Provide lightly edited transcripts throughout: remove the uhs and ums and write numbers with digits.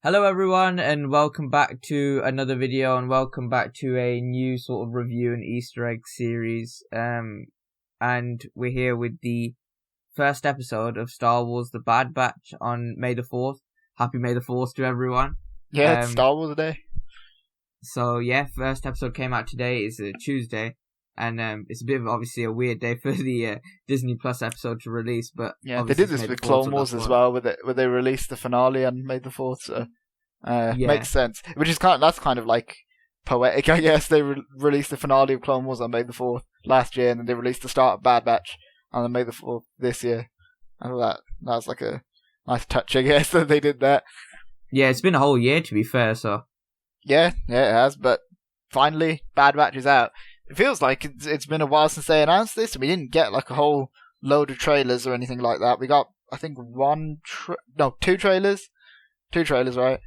Hello everyone and welcome back to another video and welcome back to a new sort of review and Easter egg series. And we're here with the first episode of Star Wars The Bad Batch on May the 4th. Happy May the 4th to everyone. Yeah, it's Star Wars Day. So yeah, first episode came out today. It's a Tuesday. And it's a bit of obviously a weird day for the Disney Plus episode to release, but yeah, they did this with Clone Wars as well, where they released the finale on May the 4th, so makes sense. Which is that's kind of like poetic, I guess. They released the finale of Clone Wars on May the 4th last year, and then they released the start of Bad Batch on May the 4th this year. I thought that was like a nice touch, I guess, that they did that. Yeah, it's been a whole year to be fair, so yeah, it has. But finally, Bad Batch is out. It feels like it's been a while since they announced this, and we didn't get like a whole load of trailers or anything like that. We got, I think, two trailers. Two trailers, right?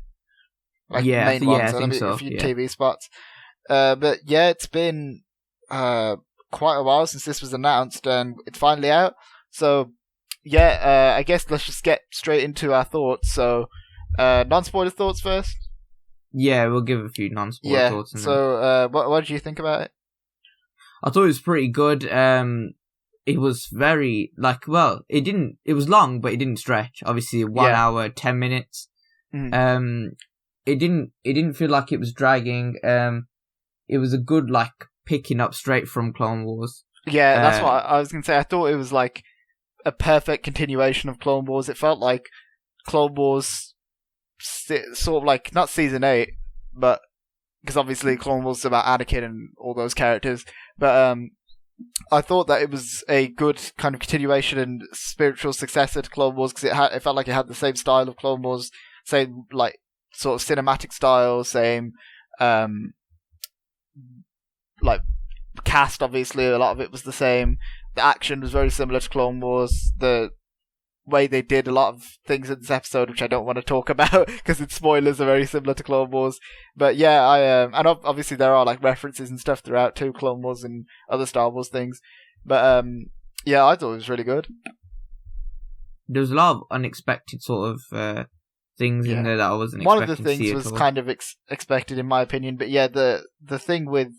Like main ones, I think so. A few TV spots. But yeah, it's been quite a while since this was announced, and it's finally out. So yeah, I guess let's just get straight into our thoughts. So non-spoiler thoughts first. Yeah, we'll give a few non-spoiler thoughts. So what did you think about it? I thought it was pretty good. It was very it was long, but it didn't stretch. Obviously, 1 hour, 10 minutes. Mm-hmm. It didn't feel like it was dragging. It was a good picking up straight from Clone Wars. Yeah, that's what I was gonna say. I thought it was like a perfect continuation of Clone Wars. It felt like Clone Wars, sort of like not season 8, but because obviously Clone Wars is about Anakin and all those characters. But I thought that it was a good kind of continuation and spiritual successor to Clone Wars, because it felt like it had the same style of Clone Wars, same sort of cinematic style, same cast. Obviously, a lot of it was the same. The action was very similar to Clone Wars. The way they did a lot of things in this episode, which I don't want to talk about because its spoilers, are very similar to Clone Wars. But yeah, and obviously there are references and stuff throughout to Clone Wars and other Star Wars things. But yeah, I thought it was really good. There was a lot of unexpected sort of things in there that I wasn't expecting. One of the things was kind of expected in my opinion. But yeah, the thing with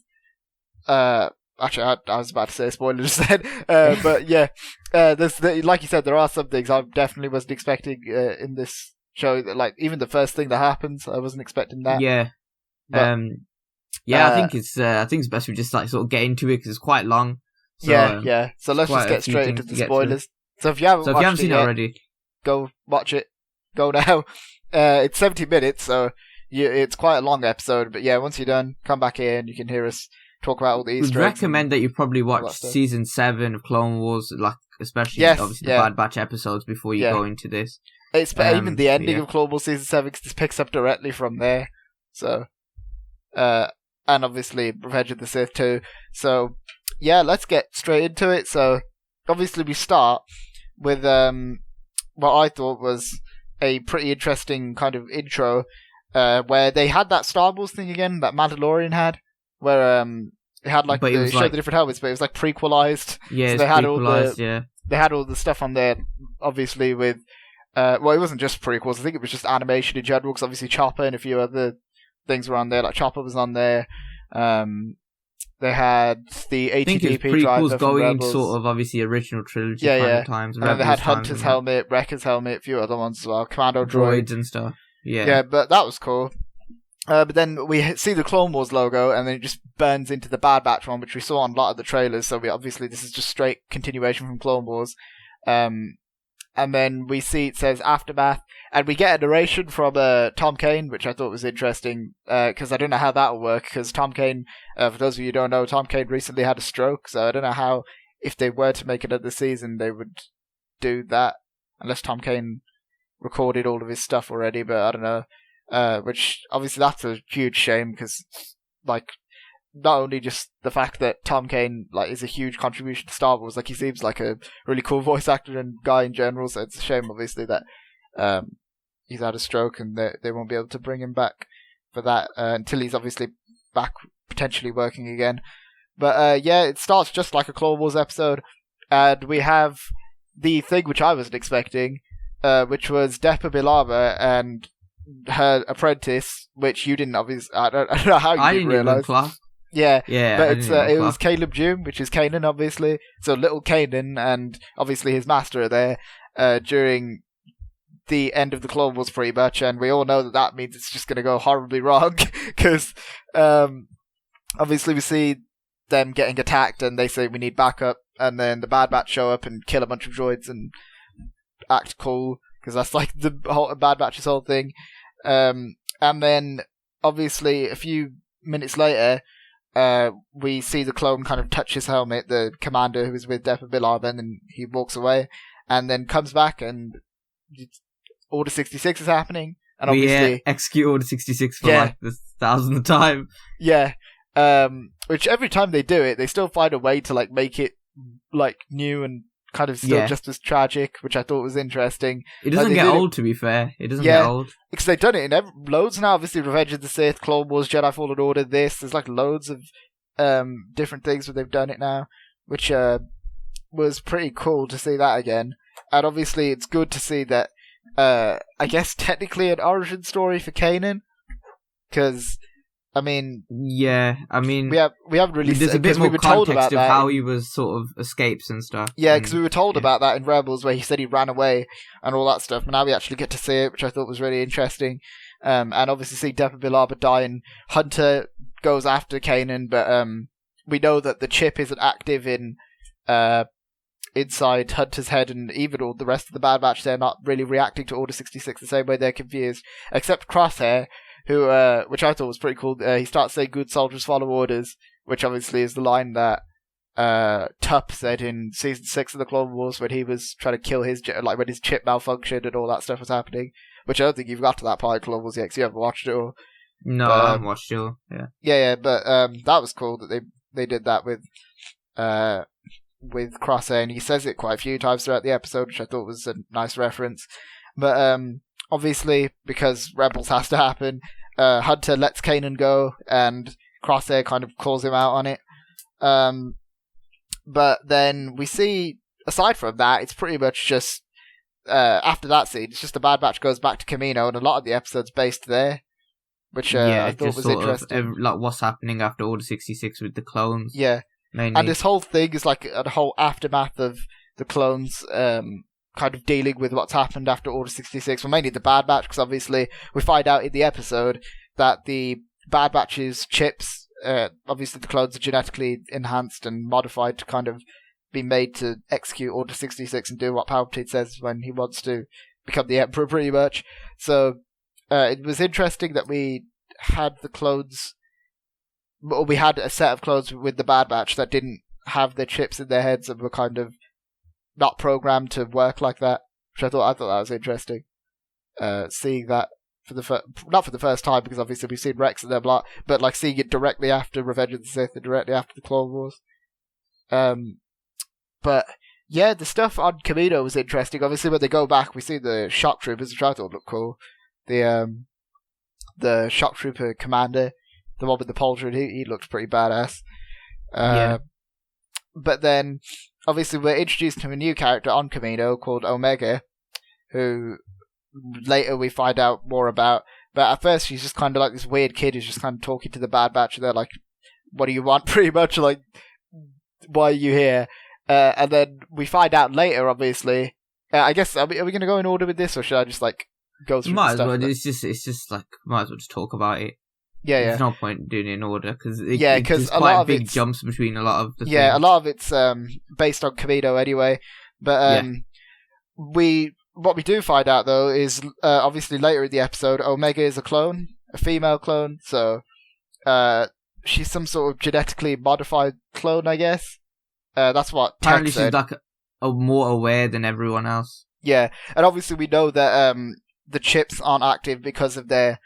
actually, I was about to say a spoiler just then, but yeah, like you said, there are some things I definitely wasn't expecting in this show. That, even the first thing that happens, I wasn't expecting that. Yeah, but, I think it's best we just sort of get into it because it's quite long. So, yeah. So let's just get straight into the spoilers. So if you haven't seen it already, go watch it. Go now. It's 70 minutes, so it's quite a long episode. But yeah, once you're done, come back in. You can hear us talk about all the Easter eggs. We'd recommend that you probably watch season 7 of Clone Wars, especially obviously the Bad Batch episodes before you go into this. It's even the ending of Clone Wars season 7, because this picks up directly from there. So, and obviously Revenge of the Sith too. So, yeah, let's get straight into it. So, obviously we start with what I thought was a pretty interesting kind of intro, where they had that Star Wars thing again that Mandalorian had, where it had the different helmets, but it was prequelized. Yeah, so they had they had all the stuff on there, obviously with it wasn't just prequels. I think it was just animation in general, because obviously Chopper and a few other things were on there. Like Chopper was on there. They had the ATDP driver from going Rebels. Sort of obviously original trilogy kind of times. And they had Hunter's helmet, Wrecker's helmet, a few other ones as well, Commando droids and stuff. Yeah, but that was cool. But then we see the Clone Wars logo, and then it just burns into the Bad Batch one, which we saw on a lot of the trailers. So obviously this is just straight continuation from Clone Wars. And then we see it says Aftermath, and we get a narration from Tom Kane, which I thought was interesting, because I don't know how that will work, because Tom Kane, for those of you who don't know, Tom Kane recently had a stroke, so I don't know how, if they were to make another season, they would do that, unless Tom Kane recorded all of his stuff already, but I don't know, which, obviously that's a huge shame, because, not only just the fact that Tom Kane is a huge contribution to Star Wars, he seems like a really cool voice actor and guy in general, so it's a shame obviously that he's had a stroke and they won't be able to bring him back for that until he's obviously back potentially working again. But yeah, it starts just like a Clone Wars episode, and we have the thing which I wasn't expecting, which was Depa Billaba and her apprentice, which you didn't obviously. I don't know how you I didn't didn't even realize. clock. Yeah, Yeah, but I it's didn't even it was clock. Caleb Dume, which is Kanan, obviously. So little Kanan and obviously his master are there during the end of the Clone Wars, pretty much, and we all know that means it's just going to go horribly wrong because obviously we see them getting attacked, and they say we need backup, and then the Bad Batch show up and kill a bunch of droids and act cool because that's like the whole Bad Batch's whole thing. And then obviously a few minutes later, we see the clone kind of touch his helmet, the commander who was with Depa Billaba, and then he walks away, and then comes back, and Order 66 is happening, and obviously execute Order 66 for like the 1000th time. Yeah, which every time they do it, they still find a way to like make it like new and kind of still just as tragic, which I thought was interesting. It doesn't get old, to be fair. It doesn't get old. Because they've done it in loads now. Obviously, Revenge of the Sith, Clone Wars, Jedi Fallen Order, there's like loads of different things where they've done it now, which was pretty cool to see that again. And obviously, it's good to see that, I guess, technically an origin story for Kanan, because I mean, we haven't really. There's a bit more context of how he was sort of escapes and stuff. Yeah, because we were told about that in Rebels, where he said he ran away and all that stuff. But now we actually get to see it, which I thought was really interesting. And obviously, see Depa Billaba die, and Hunter goes after Kanan, but we know that the chip isn't active in inside Hunter's head, and even all the rest of the Bad Batch. They're not really reacting to Order 66 the same way. They're confused, except Crosshair, who, which I thought was pretty cool. He starts saying "Good soldiers follow orders," which obviously is the line that Tup said in season 6 of the Clone Wars when he was trying to kill his, like when his chip malfunctioned and all that stuff was happening. Which I don't think you've got to that part of Clone Wars yet, because you haven't watched it all. No, I haven't watched it all. Yeah, but that was cool that they did that with Crosshair, and he says it quite a few times throughout the episode, which I thought was a nice reference. But obviously, because Rebels has to happen, Hunter lets Kanan go, and Crosshair kind of calls him out on it. But then we see, aside from that, it's pretty much just, after that scene, it's just the Bad Batch goes back to Kamino, and a lot of the episode's based there, which I thought was interesting. Like what's happening after Order 66 with the clones. Yeah. Mainly. And this whole thing is like a whole aftermath of the clones kind of dealing with what's happened after Order 66. Well, mainly the Bad Batch, because obviously we find out in the episode that the Bad Batch's chips, obviously the clones are genetically enhanced and modified to kind of be made to execute Order 66 and do what Palpatine says when he wants to become the Emperor, pretty much. So it was interesting that we had the clones... Well, we had a set of clones with the Bad Batch that didn't have their chips in their heads and were kind of not programmed to work like that, which I thought that was interesting. Seeing that not for the first time, because obviously we've seen Rex and them lot, but like seeing it directly after Revenge of the Sith and directly after the Clone Wars. But yeah, the stuff on Kamino was interesting. Obviously, when they go back, we see the shock troopers, which I thought looked cool. The shock trooper commander. The one with the pauldron, he looked pretty badass. But then, obviously, we're introduced to a new character on Kamino called Omega, who later we find out more about. But at first, she's just kind of like this weird kid who's just kind of talking to the Bad Batch, and they're like, "What do you want?" Pretty much, like, "Why are you here?" And then we find out later, obviously. I guess, are we going to go in order with this, or should I just like go through the stuff? Might as well. It's just like might as well just talk about it. Yeah. There's no point doing it in order because there's a lot of big jumps between a lot of the things. A lot of it's based on Kamino anyway. But what we do find out though is obviously later in the episode, Omega is a clone, a female clone. So she's some sort of genetically modified clone, I guess. That's what apparently Tech said. She's like more aware than everyone else. Yeah, and obviously we know that the chips aren't active because of their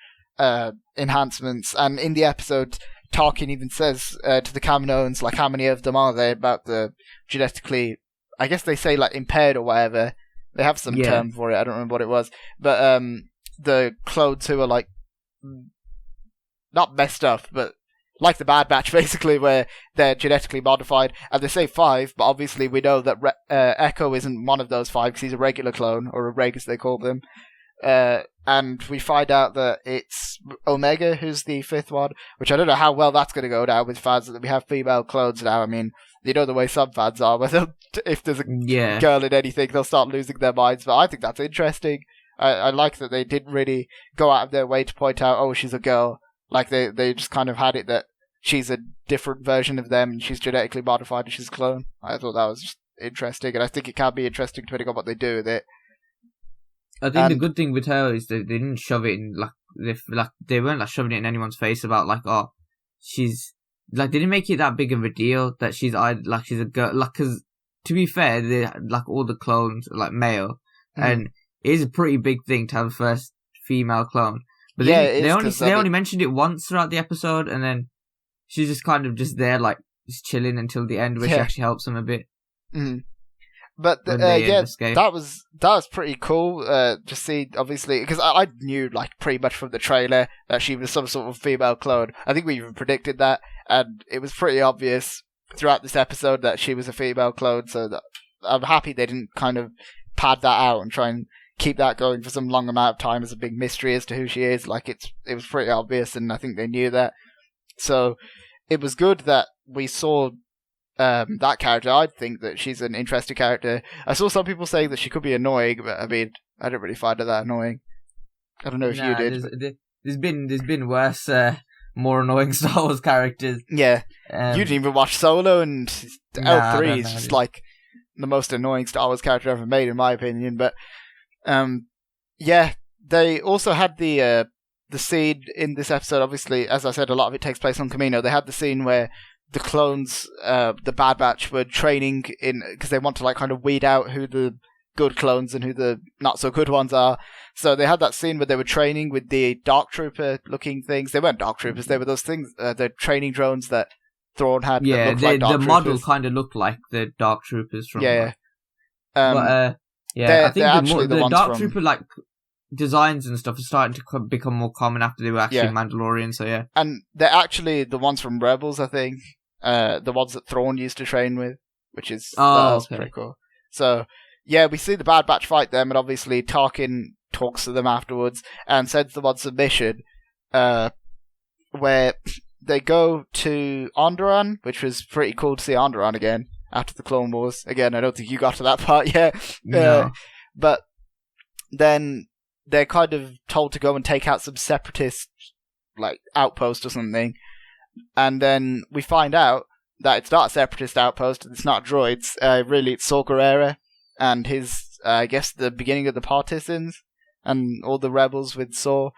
enhancements, and in the episode Tarkin even says to the Kaminoans, like, how many of them are there about the genetically, I guess they say like impaired or whatever. They have some term for it, I don't remember what it was, but the clones who are like not messed up, but like the Bad Batch basically, where they're genetically modified, and they say 5, but obviously we know that Echo isn't one of those 5 because he's a regular clone, or a reg as they call them. And we find out that it's Omega who's the fifth one, which I don't know how well that's going to go now with fans that we have female clones now. I mean, you know the way some fans are, where if there's a girl in anything, they'll start losing their minds. But I think that's interesting. I like that they didn't really go out of their way to point out, oh, she's a girl. Like, they just kind of had it that she's a different version of them and she's genetically modified and she's a clone. I thought that was just interesting, and I think it can be interesting depending on what they do with it. I think the good thing with her is that they didn't shove it in, they weren't like shoving it in anyone's face about like, oh, she's like, they didn't make it that big of a deal that she's a girl. Like, because to be fair, they like all the clones are like male, and it is a pretty big thing to have a first female clone. But they only mentioned it once throughout the episode, and then she's just kind of just there, like just chilling until the end, where she actually helps them a bit. Mm. But that was pretty cool. To see, obviously, because I knew like pretty much from the trailer that she was some sort of female clone. I think we even predicted that, and it was pretty obvious throughout this episode that she was a female clone. So I'm happy they didn't kind of pad that out and try and keep that going for some long amount of time as a big mystery as to who she is. Like it was pretty obvious, and I think they knew that. So it was good that we saw that character. I think that she's an interesting character. I saw some people saying that she could be annoying, but I mean, I don't really find her that annoying. I don't know if you did. There's been worse, more annoying Star Wars characters. Yeah, you didn't even watch Solo, and L3 is just like the most annoying Star Wars character ever made, in my opinion. But yeah, they also had the scene in this episode. Obviously, as I said, a lot of it takes place on Kamino. They had the scene where the clones, the Bad Batch, were training in because they want to like kind of weed out who the good clones and who the not so good ones are. So they had that scene where they were training with the Dark Trooper looking things. They weren't Dark Troopers; they were those things, the training drones that Thrawn had. Yeah, like the model kind of looked like the Dark Troopers from. I think the Dark Trooper like designs and stuff are starting to become more common after they were actually Mandalorian. So yeah, and they're actually the ones from Rebels, I think. The ones that Thrawn used to train with, which is pretty cool. So yeah, we see the Bad Batch fight them, and obviously Tarkin talks to them afterwards and sends them on some mission, where they go to Onderon, which was pretty cool to see Onderon again after the Clone Wars. Again, I don't think you got to that part yet. No. But then they're kind of told to go and take out some separatist like outpost or something. And then we find out that it's not a separatist outpost, it's not droids, really it's Saw Gerrera and his, I guess, the beginning of the Partisans and all the rebels with Saw.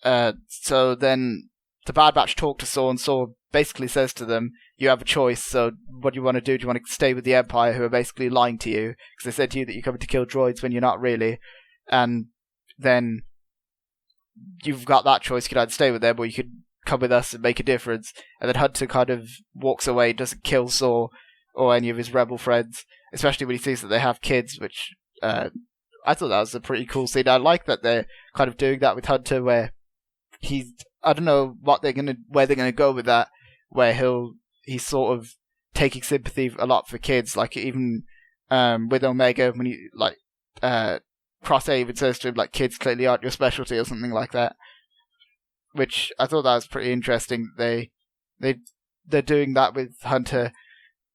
So then the Bad Batch talk to Saw, and Saw basically says to them, you have a choice, so what do you want to do? Do you want to stay with the Empire, who are basically lying to you? Because they said to you that you're coming to kill droids when you're not really. And then you've got that choice, you could either stay with them or you could come with us and make a difference. And then Hunter kind of walks away, doesn't kill Saw or any of his rebel friends, especially when he sees that they have kids, which I thought that was a pretty cool scene. I like that they're kind of doing that with Hunter, where I don't know where they're gonna go with that, where he's sort of taking sympathy a lot for kids, like even with Omega, when he like Crosshair even says to him like, kids clearly aren't your specialty or something like that. Which I thought that was pretty interesting. They're doing that with Hunter.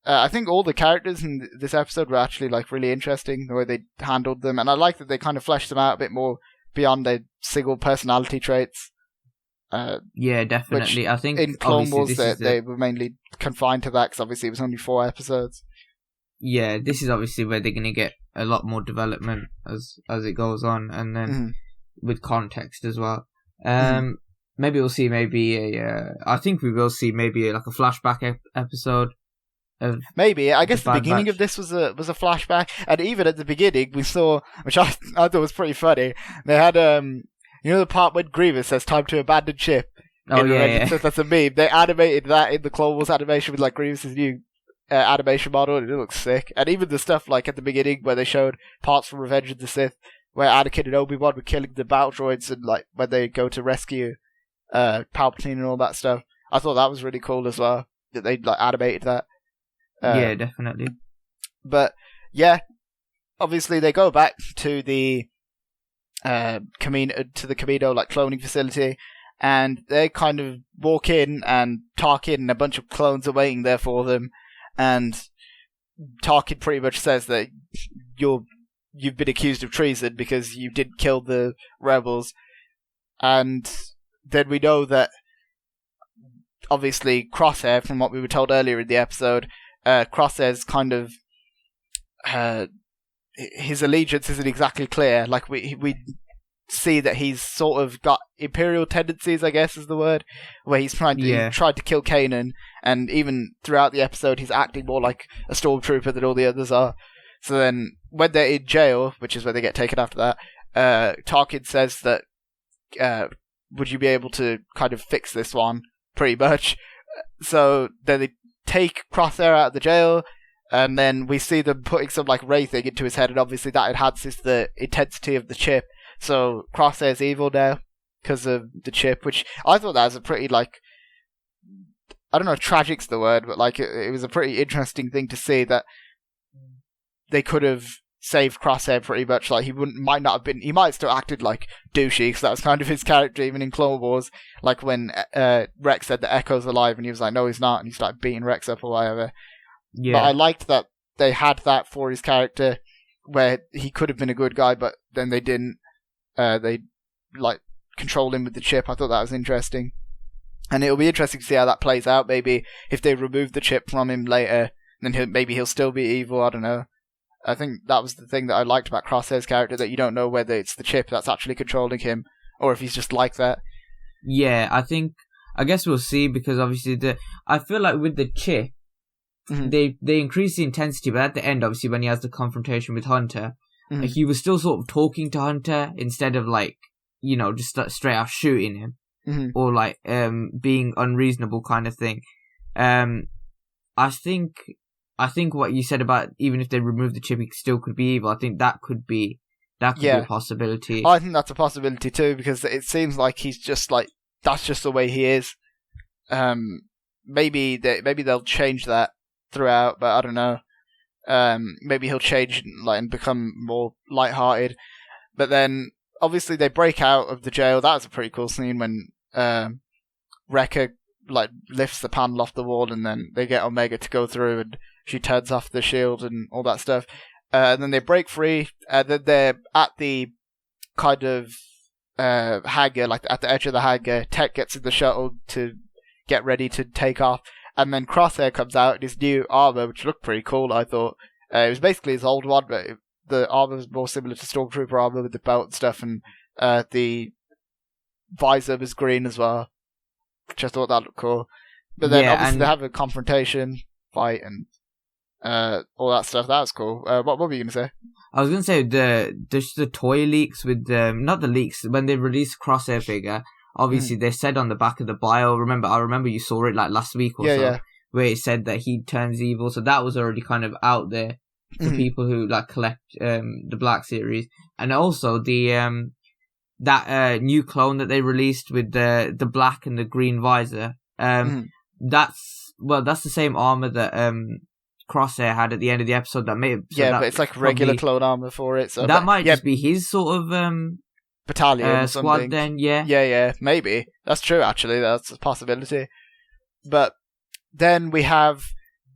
I think all the characters in this episode were actually like really interesting, the way they handled them, and I like that they kind of fleshed them out a bit more beyond their single personality traits. Yeah, definitely. I think in Clone Wars they were mainly confined to that because obviously it was only 4 episodes. Yeah, this is obviously where they're going to get a lot more development as it goes on, and then with context as well. Maybe we'll see I think we will see maybe like a flashback episode. Maybe. I guess the beginning of this was a flashback, and even at the beginning we saw, which I thought was pretty funny, they had you know the part when Grievous says time to abandon ship? Oh yeah. That's a meme. They animated that in the Clone Wars animation with like Grievous's new animation model, and it looks sick. And even the stuff like at the beginning where they showed parts from Revenge of the Sith, where Anakin and Obi-Wan were killing the battle droids, and like when they go to rescue Palpatine and all that stuff. I thought that was really cool as well, that they like animated that. Yeah, definitely. But yeah, obviously they go back to the to the Kamino like cloning facility, and they kind of walk in, and Tarkin and a bunch of clones are waiting there for them, and Tarkin pretty much says that you've been accused of treason because you didn't kill the rebels, and then we know that obviously Crosshair, from what we were told earlier in the episode, Crosshair's kind of his allegiance isn't exactly clear. Like we see that he's sort of got imperial tendencies, I guess is the word, where he's tried to kill Kanan, and even throughout the episode he's acting more like a stormtrooper than all the others are. So then when they're in jail, which is where they get taken after that, Tarkin says that would you be able to kind of fix this one, pretty much. So then they take Crosshair out of the jail, and then we see them putting some like ray thing into his head, and obviously that enhances the intensity of the chip. So Crosshair's evil now because of the chip, which I thought that was a pretty, like, I don't know if tragic's the word, but like it was a pretty interesting thing to see that they could have saved Crosshair pretty much. Like he might have still acted like douchey, because that was kind of his character even in Clone Wars. Like when Rex said that Echo's alive, and he was like, no, he's not, and he started beating Rex up or whatever. Yeah. But I liked that they had that for his character, where he could have been a good guy, but then they didn't. They like control him with the chip. I thought that was interesting, and it'll be interesting to see how that plays out. Maybe if they remove the chip from him later, then he'll still be evil. I don't know. I think that was the thing that I liked about Crosshair's character, that you don't know whether it's the chip that's actually controlling him or if he's just like that. Yeah, I guess we'll see, because obviously I feel like with the chip, they increase the intensity, but at the end, obviously, when he has the confrontation with Hunter, he was still sort of talking to Hunter instead of like, just straight out shooting him or like being unreasonable kind of thing. I think what you said about even if they remove the chip, he still could be evil. I think that could be a possibility. I think that's a possibility too, because it seems like he's just like, that's just the way he is. Maybe they'll change that throughout, but I don't know. Maybe he'll change and become more lighthearted. But then obviously they break out of the jail. That was a pretty cool scene when Wrecker lifts the panel off the wall, and then they get Omega to go through, and she turns off the shield and all that stuff. And then they break free, and then they're at the kind of hangar, like at the edge of the hangar. Tech gets in the shuttle to get ready to take off, and then Crosshair comes out in his new armor, which looked pretty cool, I thought. It was basically his old one, but the armor was more similar to Stormtrooper armor with the belt and stuff, and the visor was green as well, which I thought that looked cool. But then obviously they have a confrontation, fight, and all that stuff. That was cool. What were you going to say? I was going to say the toy leaks with not the leaks, when they released Crosshair figure. Obviously, they said on the back of the bio. I remember you saw it like last week or so, where it said that he turns evil. So that was already kind of out there for people who like collect the Black Series, and also the that new clone that they released with the black and the green visor. That's the same armor that Crosshair had at the end of the episode. But it's like regular clone armor for it. So that might just be his sort of battalion or squad something. Then, yeah, maybe that's true. Actually, that's a possibility. But then we have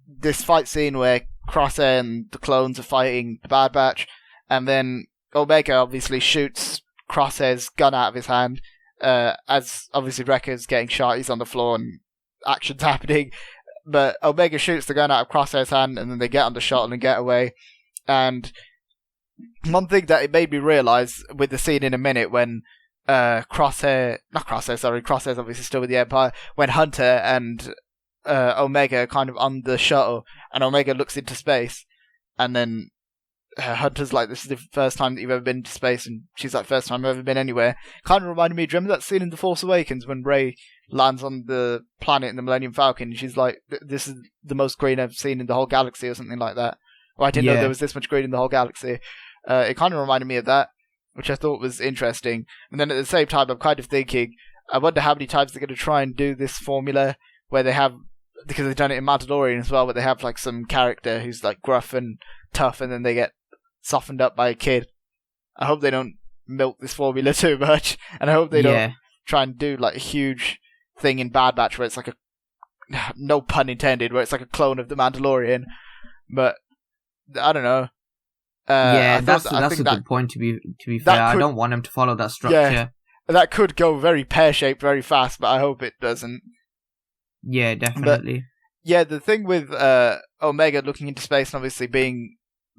this fight scene where Crosshair and the clones are fighting the Bad Batch, and then Omega obviously shoots Crosshair's gun out of his hand. As obviously Wrecker's getting shot, he's on the floor and action's happening. But Omega shoots the gun out of Crosshair's hand, and then they get on the shuttle and get away. And one thing that it made me realise with the scene in a minute when Crosshair's obviously still with the Empire, when Hunter and Omega are kind of on the shuttle, and Omega looks into space, and then Hunter's like, this is the first time that you've ever been to space, and she's like, first time I've ever been anywhere. Kind of reminded me, do you remember that scene in The Force Awakens when Rey lands on the planet in the Millennium Falcon, and she's like, this is the most green I've seen in the whole galaxy, or something like that. Or I didn't know there was this much green in the whole galaxy. It kind of reminded me of that, which I thought was interesting. And then at the same time, I'm kind of thinking, I wonder how many times they're going to try and do this formula where they have, because they've done it in Mandalorian as well, where they have like some character who's like gruff and tough, and then they get softened up by a kid. I hope they don't milk this formula too much, and I hope they Yeah. don't try and do like a huge thing in Bad Batch where it's like a, no pun intended, where it's like a clone of the Mandalorian. But I don't know. Yeah, I that's think a that good point. To be fair, I could- don't want him to follow that structure. Yeah. that could go very pear-shaped very fast, but I hope it doesn't. Yeah, definitely. Yeah, the thing with Omega looking into space and obviously being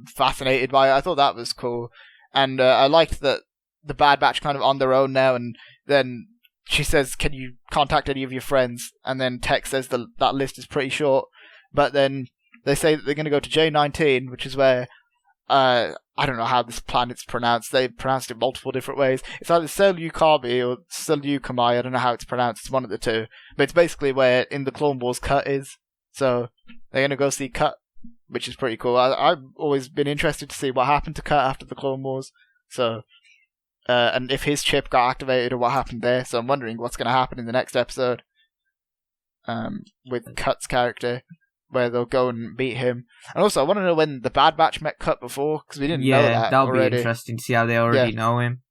fascinated by it, I thought that was cool. And I liked that the Bad Batch kind of on their own now, and then she says, can you contact any of your friends? And then Tech says that list is pretty short. But then they say that they're going to go to J19, which is where, I don't know how this planet's pronounced. They've pronounced it multiple different ways. It's either Selu-Kabi or Selu-Kamai. I don't know how it's pronounced. It's one of the two. But it's basically where in the Clone Wars Cut is. So they're going to go see Cut, which is pretty cool. I've always been interested to see what happened to Cut after the Clone Wars. So, and if his chip got activated or what happened there. So I'm wondering what's going to happen in the next episode with Cut's character, where they'll go and meet him. And also, I want to know when the Bad Batch met Cut before, because we didn't know that that'll already. be interesting to see how they already know him.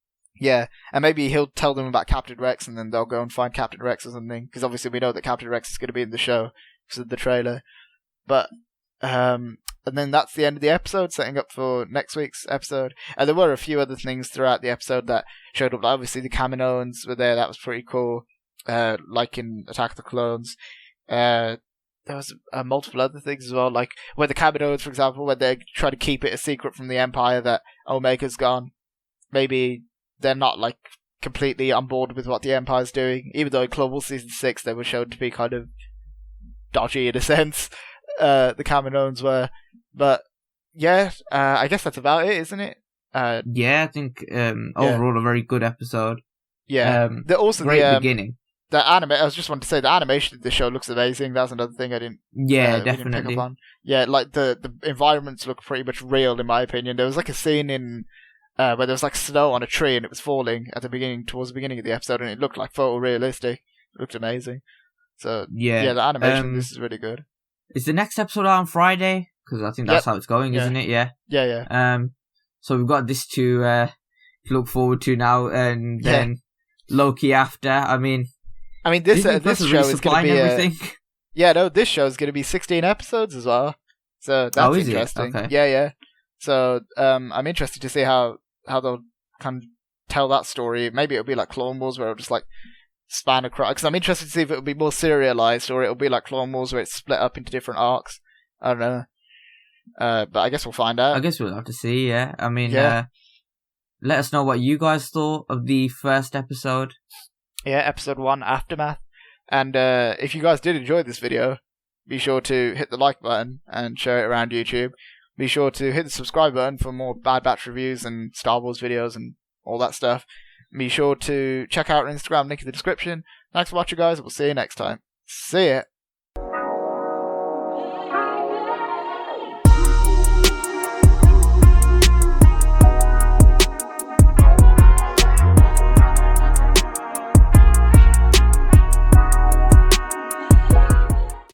Yeah, and maybe he'll tell them about Captain Rex, and then they'll go and find Captain Rex or something, because obviously we know that Captain Rex is going to be in the show because of the trailer. But, and then that's the end of the episode, setting up for next week's episode. And there were a few other things throughout the episode that showed up. Like obviously, the Kaminoans were there, that was pretty cool, like in Attack of the Clones. There was multiple other things as well, like where the Kaminoans, for example, when they try to keep it a secret from the Empire that Omega's gone. Maybe they're not like completely on board with what the Empire's doing, even though in Clone Wars Season 6 they were shown to be kind of dodgy in a sense. The Kaminoans were, but yeah, I guess that's about it, isn't it? Yeah, I think overall a very good episode. Yeah, also great beginning. The anime. I was just wanting to say the animation of the show looks amazing. That's another thing I didn't. Yeah, we didn't definitely. pick up on. Yeah, like the environments look pretty much real in my opinion. There was like a scene in where there was like snow on a tree and it was falling at the beginning, towards the beginning of the episode, and it looked like photorealistic. It looked amazing. So yeah, the animation of this is really good. Is the next episode out on Friday? Because I think that's how it's going, isn't it? Yeah. Yeah. So we've got this to look forward to now, and then Loki after. I mean, this show is going to be everything. This show is going to be 16 episodes as well. So that's interesting. Okay. Yeah. So I'm interested to see how they'll kind of tell that story. Maybe it'll be like Clone Wars, where it'll just like span across. Because I'm interested to see if it'll be more serialized, or it'll be like Clone Wars, where it's split up into different arcs. I don't know. But I guess we'll find out. I guess we'll have to see. Yeah. I mean, let us know what you guys thought of the first episode. Yeah, episode 1, Aftermath. And if you guys did enjoy this video, be sure to hit the like button and share it around YouTube. Be sure to hit the subscribe button for more Bad Batch reviews and Star Wars videos and all that stuff. Be sure to check out our Instagram, link in the description. Thanks for watching, guys. We'll see you next time. See ya.